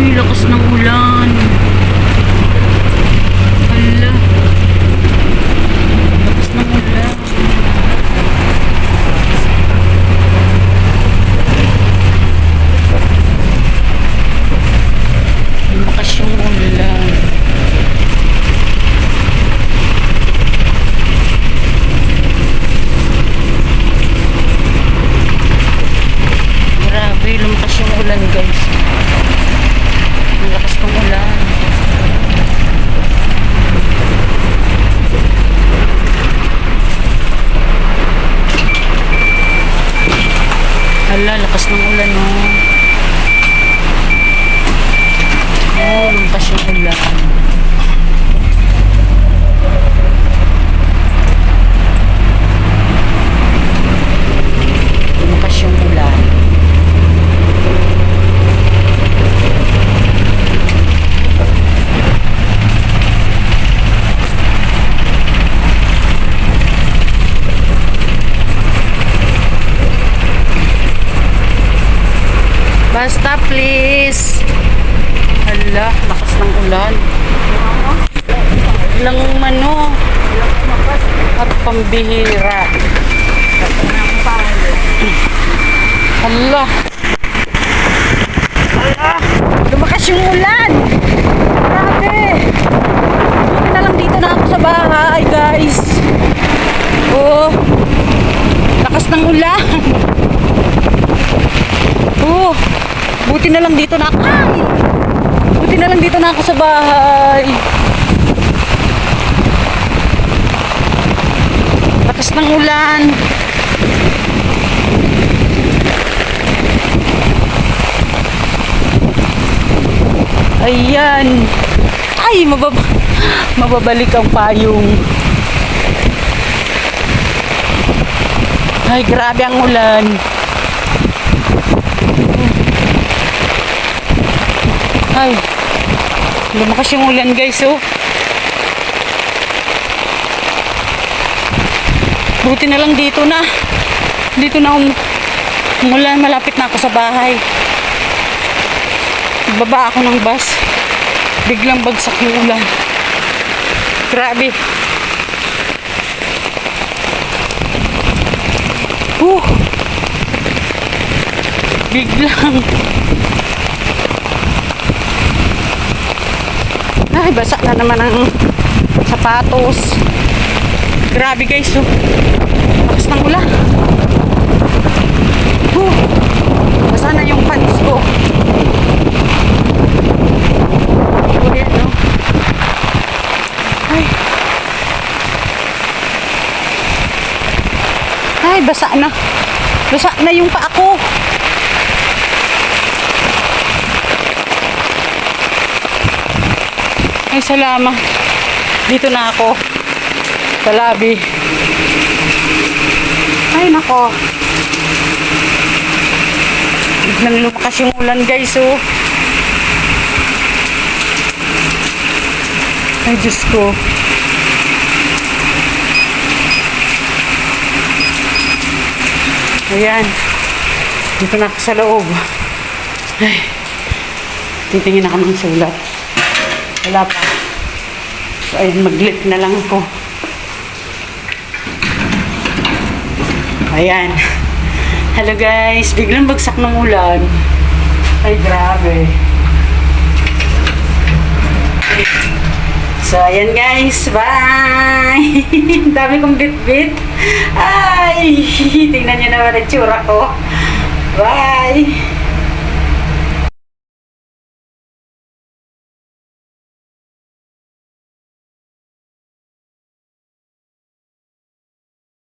Uy, lakas ng ulan. Hala. Lakas ng ulan. Lakas yung ulan. Grabe, lumakas yung ulan, guys. Ang lakas ng ulan. Hala, lakas ng ulan, oh. Oh, lumakas yung ulan. Lumakas yung ulan. Basta please. Hala, lakas ng ulan. Ilang mano. At pambihira. Hala. Hala. Lumakas yung ulan. Grabe. Buti na lang dito na ako sa bahay, guys. Oh. Lakas ng ulan. Oh. Buti na lang dito na ako. Ay! Buti na lang dito na ako sa bahay. Lakas ng ulan. Ayan. Ay, mababalik ang payong. Ay, grabe ang ulan. Ay, lumakas yung ulan, guys, oh. Buti na lang dito na umulan, malapit na ako sa bahay. Baba ako ng bus, biglang bagsak yung ulan. Grabe. Biglang. Ay, basa na naman ang sapatos. Grabe, guys, oh. Lakas ng ulan. Basa na yung pants ko. Ayan, oh. Ay. Ay, basa na. Basa na yung paa ko. Ay, salamat. Dito na ako. Sa lobby. Ay, nako. Biglang lumakas yung ulan, guys, oh. Ay, Diyos ko. Ayan. Dito na ako sa loob. Ay. Titingin ako ng sulat. Wala pa. So, ayan, mag-lip na lang ako. Ayan. Hello, guys. Biglang bagsak ng ulan. Ay, grabe. So, ayan, guys. Bye! Dami kong bit-bit. Ay! Tingnan nyo naman ang tsura ko. Bye!